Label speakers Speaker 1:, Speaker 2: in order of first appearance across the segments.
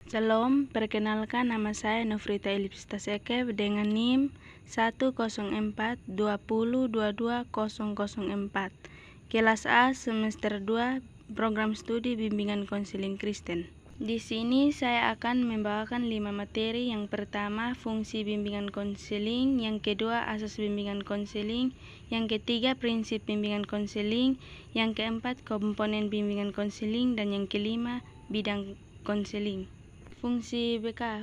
Speaker 1: Shalom, perkenalkan nama saya Nofrita Elipsita Sekep dengan NIM 10420222004. Kelas A semester 2, program studi bimbingan konseling Kristen. Di sini saya akan membawakan 5 materi. Yang pertama, fungsi bimbingan konseling, yang kedua, asas bimbingan konseling, yang ketiga, prinsip bimbingan konseling, yang keempat, komponen bimbingan konseling, dan yang kelima, bidang konseling. Fungsi BK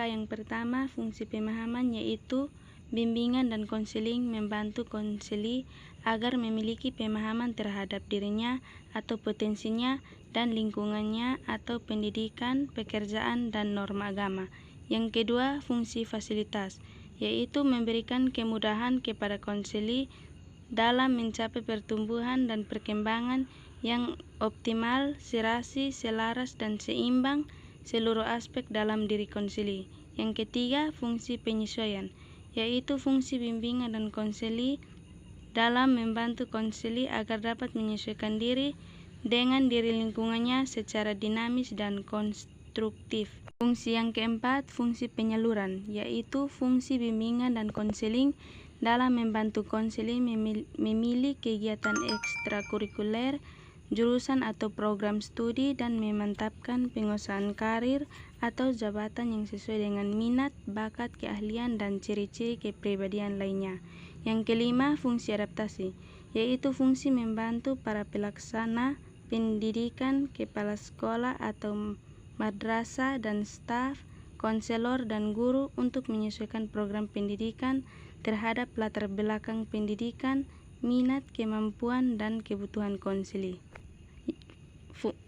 Speaker 1: yang pertama, fungsi pemahaman, yaitu bimbingan dan konseling membantu konseli agar memiliki pemahaman terhadap dirinya atau potensinya dan lingkungannya atau pendidikan, pekerjaan, dan norma agama. Yang kedua, fungsi fasilitas, yaitu memberikan kemudahan kepada konseli dalam mencapai pertumbuhan dan perkembangan yang optimal, serasi, selaras, dan seimbang seluruh aspek dalam diri konseli. Yang ketiga, fungsi penyesuaian, yaitu fungsi bimbingan dan konseli dalam membantu konseli agar dapat menyesuaikan diri dengan diri lingkungannya secara dinamis dan konstruktif. Fungsi yang keempat, fungsi penyaluran, yaitu fungsi bimbingan dan konseling dalam membantu konseli memilih kegiatan ekstrakurikuler, jurusan atau program studi, dan memantapkan penguasaan karir atau jabatan yang sesuai dengan minat, bakat, keahlian, dan ciri-ciri kepribadian lainnya. Yang kelima, fungsi adaptasi, yaitu fungsi membantu para pelaksana pendidikan, kepala sekolah atau madrasah, dan staf, konselor, dan guru untuk menyesuaikan program pendidikan terhadap latar belakang pendidikan, minat, kemampuan, dan kebutuhan konseli. 6.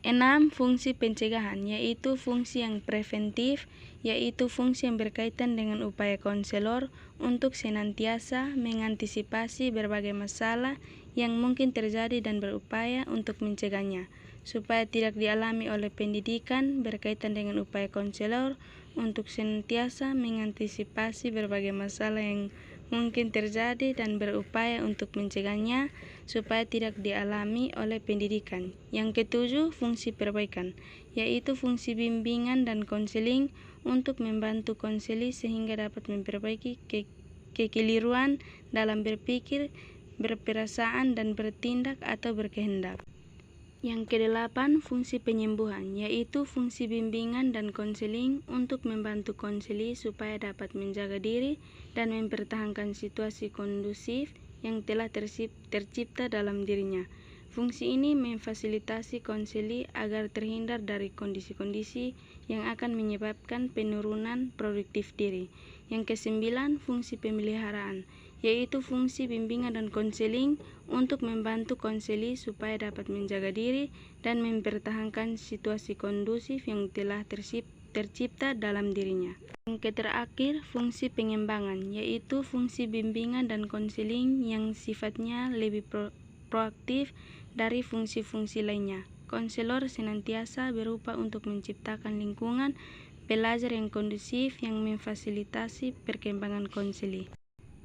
Speaker 1: Fungsi pencegahan, yaitu fungsi yang preventif, yaitu fungsi yang berkaitan dengan upaya konselor untuk senantiasa mengantisipasi berbagai masalah yang mungkin terjadi dan berupaya untuk mencegahnya, supaya tidak dialami oleh pendidikan. Berkaitan dengan upaya konselor untuk senantiasa mengantisipasi berbagai masalah yang mungkin terjadi dan berupaya untuk mencegahnya supaya tidak dialami oleh pendidikan. Yang ketujuh, fungsi perbaikan, yaitu fungsi bimbingan dan konseling untuk membantu konseli sehingga dapat memperbaiki kekeliruan dalam berpikir, berperasaan, dan bertindak atau berkehendak. Yang kedelapan, fungsi penyembuhan, yaitu fungsi bimbingan dan konseling untuk membantu konseli supaya dapat menjaga diri dan mempertahankan situasi kondusif yang telah tercipta dalam dirinya. Fungsi ini memfasilitasi konseli agar terhindar dari kondisi-kondisi yang akan menyebabkan penurunan produktif diri. Yang kesembilan, fungsi pemeliharaan, yaitu fungsi bimbingan dan konseling untuk membantu konseli supaya dapat menjaga diri dan mempertahankan situasi kondusif yang telah tercipta dalam dirinya. Yang terakhir, fungsi pengembangan, yaitu fungsi bimbingan dan konseling yang sifatnya lebih proaktif dari fungsi-fungsi lainnya. Konselor senantiasa berupaya untuk menciptakan lingkungan belajar yang kondusif yang memfasilitasi perkembangan konseli.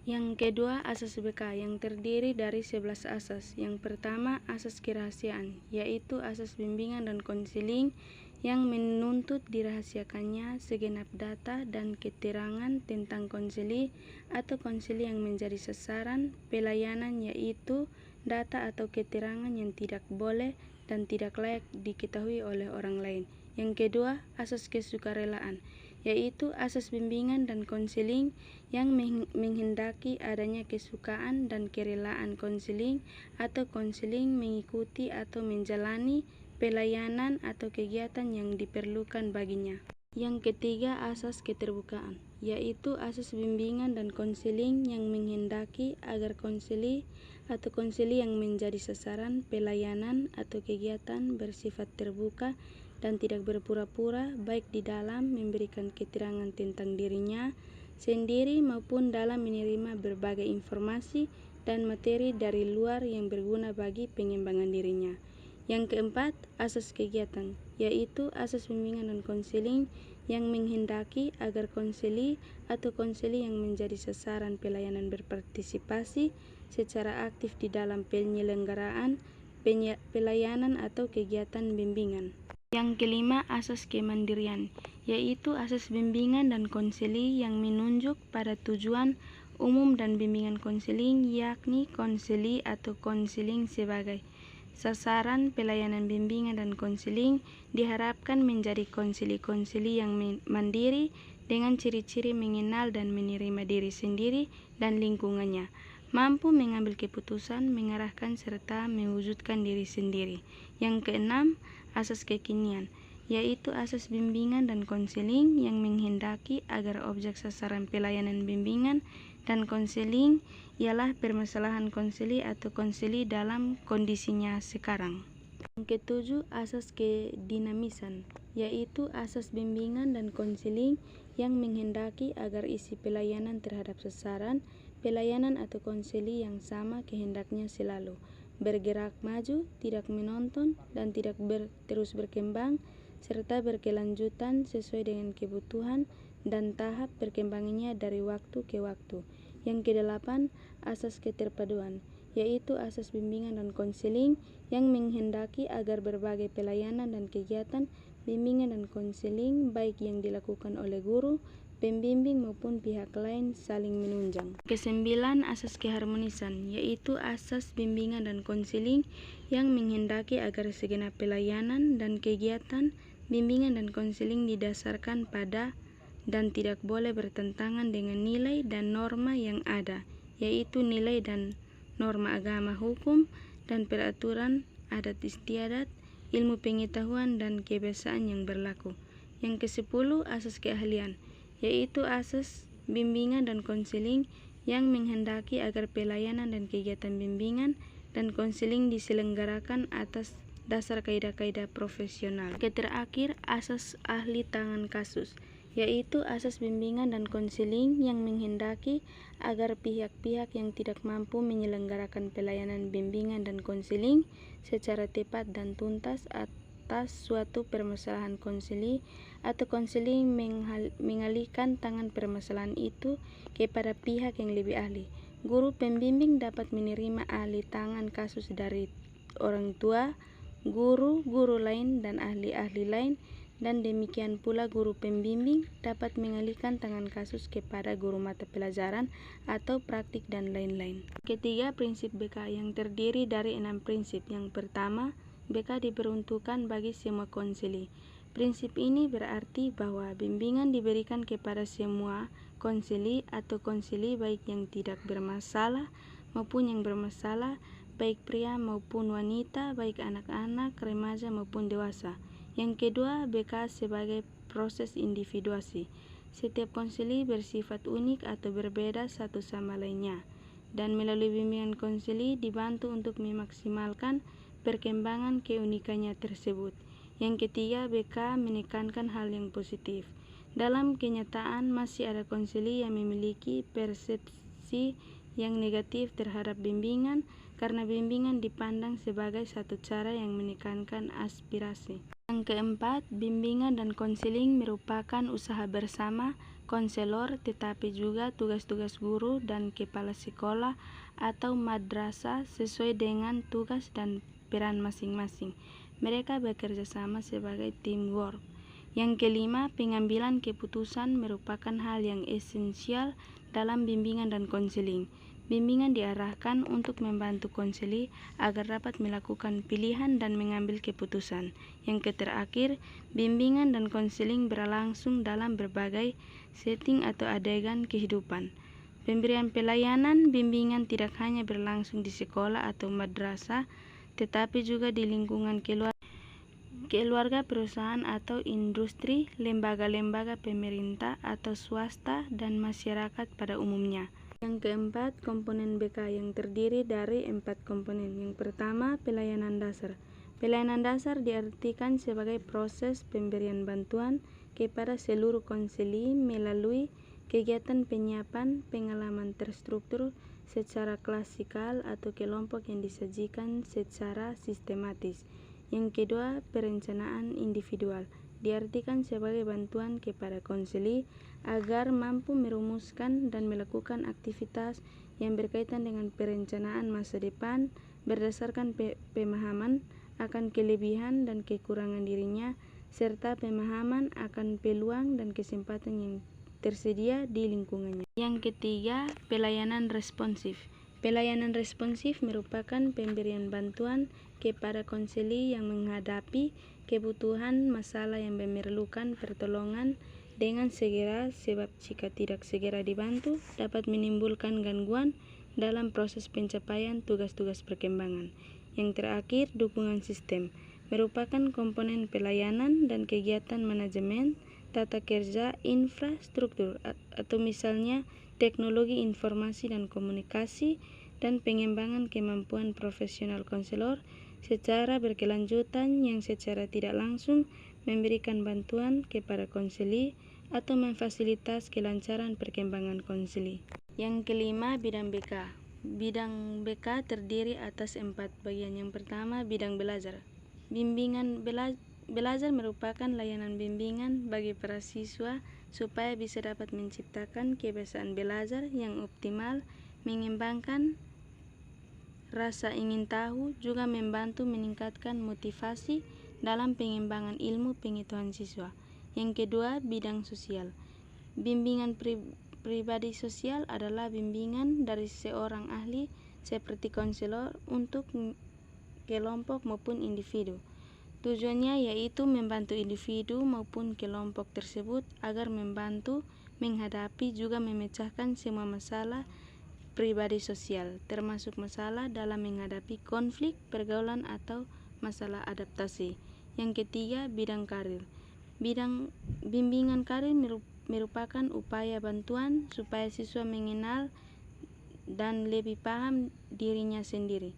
Speaker 1: Yang kedua, asas BK yang terdiri dari 11 asas. Yang pertama, asas kerahasiaan, yaitu asas bimbingan dan konseling yang menuntut dirahasiakannya segenap data dan keterangan tentang konseli atau konseli yang menjadi sasaran pelayanan, yaitu data atau keterangan yang tidak boleh dan tidak layak diketahui oleh orang lain. Yang kedua, asas kesukarelaan, yaitu asas bimbingan dan konseling yang menghendaki adanya kesukaan dan kerelaan konseling atau konseling mengikuti atau menjalani pelayanan atau kegiatan yang diperlukan baginya. Yang ketiga, asas keterbukaan, yaitu asas bimbingan dan konseling yang menghendaki agar konseli atau konseli yang menjadi sasaran pelayanan atau kegiatan bersifat terbuka dan tidak berpura-pura, baik di dalam memberikan keterangan tentang dirinya sendiri maupun dalam menerima berbagai informasi dan materi dari luar yang berguna bagi pengembangan dirinya. Yang keempat, asas kegiatan, yaitu asas bimbingan dan konseling yang menghendaki agar konseli atau konseli yang menjadi sasaran pelayanan berpartisipasi secara aktif di dalam penyelenggaraan pelayanan atau kegiatan bimbingan. Yang kelima, asas kemandirian, yaitu asas bimbingan dan konseling yang menunjuk pada tujuan umum dan bimbingan konseling, yakni konseling atau konseling sebagai sasaran pelayanan bimbingan dan konseling diharapkan menjadi konseli-konseli yang mandiri dengan ciri-ciri mengenal dan menerima diri sendiri dan lingkungannya, mampu mengambil keputusan, mengarahkan serta mewujudkan diri sendiri. Yang keenam, asas kekinian, yaitu asas bimbingan dan konseling yang menghendaki agar objek sasaran pelayanan bimbingan dan konseling ialah permasalahan konseli atau konseli dalam kondisinya sekarang. Yang ketujuh, asas kedinamisan, yaitu asas bimbingan dan konseling yang menghendaki agar isi pelayanan terhadap sasaran pelayanan atau konseli yang sama kehendaknya selalu bergerak maju, tidak menonton, dan tidak terus berkembang, serta berkelanjutan sesuai dengan kebutuhan dan tahap perkembangannya dari waktu ke waktu. Yang kedelapan, asas keterpaduan, yaitu asas bimbingan dan konseling yang menghendaki agar berbagai pelayanan dan kegiatan bimbingan dan konseling baik yang dilakukan oleh guru, pembimbing maupun pihak lain saling menunjang. Kesembilan, asas keharmonisan, yaitu asas bimbingan dan konseling yang menghendaki agar segenap pelayanan dan kegiatan bimbingan dan konseling didasarkan pada dan tidak boleh bertentangan dengan nilai dan norma yang ada, yaitu nilai dan norma agama, hukum, dan peraturan adat istiadat, ilmu pengetahuan, dan kebiasaan yang berlaku. Yang ke-10, asas keahlian, yaitu asas bimbingan dan konseling yang menghendaki agar pelayanan dan kegiatan bimbingan dan konseling diselenggarakan atas dasar kaidah-kaidah profesional. Terakhir, asas ahli tangan kasus, yaitu asas bimbingan dan konseling yang menghendaki agar pihak-pihak yang tidak mampu menyelenggarakan pelayanan bimbingan dan konseling secara tepat dan tuntas atas suatu permasalahan konseli atau konseling mengalihkan tangan permasalahan itu kepada pihak yang lebih ahli. Guru pembimbing dapat menerima ahli tangan kasus dari orang tua, guru lain, dan ahli-ahli lain, dan demikian pula guru pembimbing dapat mengalihkan tangan kasus kepada guru mata pelajaran atau praktik dan lain-lain. Ketiga, prinsip BK yang terdiri dari 6 prinsip. Yang pertama, BK diperuntukkan bagi semua konseli. Prinsip ini berarti bahwa bimbingan diberikan kepada semua konseli atau konseli baik yang tidak bermasalah maupun yang bermasalah, baik pria maupun wanita, baik anak-anak, remaja maupun dewasa. Yang kedua, BK sebagai proses individuasi. Setiap konseli bersifat unik atau berbeda satu sama lainnya, dan melalui bimbingan konseli dibantu untuk memaksimalkan perkembangan keunikannya tersebut. Yang ketiga, BK menekankan hal yang positif. Dalam kenyataan masih ada konseli yang memiliki persepsi yang negatif terhadap bimbingan karena bimbingan dipandang sebagai satu cara yang menekankan aspirasi. Yang keempat, bimbingan dan konseling merupakan usaha bersama konselor, tetapi juga tugas-tugas guru dan kepala sekolah atau madrasah sesuai dengan tugas dan peran masing-masing. Mereka bekerja sama sebagai teamwork. Yang kelima, pengambilan keputusan merupakan hal yang esensial dalam bimbingan dan konseling. Bimbingan diarahkan untuk membantu konseli agar dapat melakukan pilihan dan mengambil keputusan. Yang terakhir, bimbingan dan konseling berlangsung dalam berbagai setting atau adegan kehidupan. Pemberian pelayanan bimbingan tidak hanya berlangsung di sekolah atau madrasah, tetapi juga di lingkungan keluarga, perusahaan atau industri, lembaga-lembaga pemerintah atau swasta, dan masyarakat pada umumnya. Yang keempat, komponen BK yang terdiri dari 4 komponen. Yang pertama, pelayanan dasar. Pelayanan dasar diartikan sebagai proses pemberian bantuan kepada seluruh konseli melalui kegiatan penyiapan pengalaman terstruktur secara klasikal atau kelompok yang disajikan secara sistematis. Yang kedua, perencanaan individual diartikan sebagai bantuan kepada konseli agar mampu merumuskan dan melakukan aktivitas yang berkaitan dengan perencanaan masa depan berdasarkan pemahaman akan kelebihan dan kekurangan dirinya, serta pemahaman akan peluang dan kesempatan yang tersedia di lingkungannya. Yang ketiga, pelayanan responsif. Pelayanan responsif merupakan pemberian bantuan kepada konseli yang menghadapi kebutuhan masalah yang memerlukan pertolongan dengan segera, sebab jika tidak segera dibantu dapat menimbulkan gangguan dalam proses pencapaian tugas-tugas perkembangan. Yang terakhir, dukungan sistem merupakan komponen pelayanan dan kegiatan manajemen, tata kerja, infrastruktur, atau misalnya teknologi informasi dan komunikasi, dan pengembangan kemampuan profesional konselor secara berkelanjutan yang secara tidak langsung memberikan bantuan kepada konseli atau memfasilitas kelancaran perkembangan konseli. Yang kelima, bidang BK. Bidang BK terdiri atas 4 bagian. Yang pertama, bidang belajar. Bimbingan belajar merupakan layanan bimbingan bagi para siswa supaya bisa dapat menciptakan kebiasaan belajar yang optimal, mengembangkan rasa ingin tahu, juga membantu meningkatkan motivasi dalam pengembangan ilmu pengetahuan siswa. Yang kedua, bidang sosial. Bimbingan pribadi sosial adalah bimbingan dari seorang ahli seperti konselor untuk kelompok maupun individu. Tujuannya yaitu membantu individu maupun kelompok tersebut agar membantu menghadapi juga memecahkan semua masalah pribadi sosial, termasuk masalah dalam menghadapi konflik, pergaulan, atau masalah adaptasi. Yang ketiga, bidang karir. Bimbingan karir merupakan upaya bantuan supaya siswa mengenal dan lebih paham dirinya sendiri,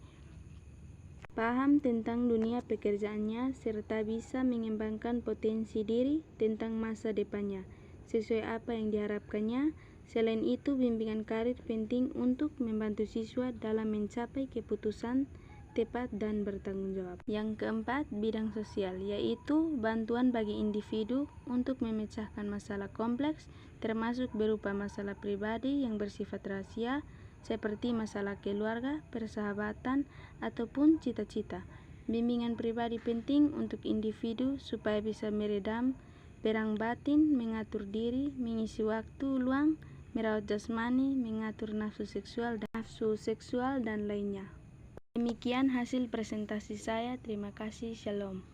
Speaker 1: paham tentang dunia pekerjaannya, serta bisa mengembangkan potensi diri tentang masa depannya sesuai apa yang diharapkannya. Selain itu, bimbingan karir penting untuk membantu siswa dalam mencapai keputusan tepat dan bertanggung jawab. Yang keempat, bidang sosial, yaitu bantuan bagi individu untuk memecahkan masalah kompleks, termasuk berupa masalah pribadi yang bersifat rahasia, seperti masalah keluarga, persahabatan, ataupun cita-cita. Bimbingan pribadi penting untuk individu supaya bisa meredam perang batin, mengatur diri, mengisi waktu luang, merawat jasmani, mengatur nafsu seksual dan lainnya. Demikian hasil presentasi saya. Terima kasih. Shalom.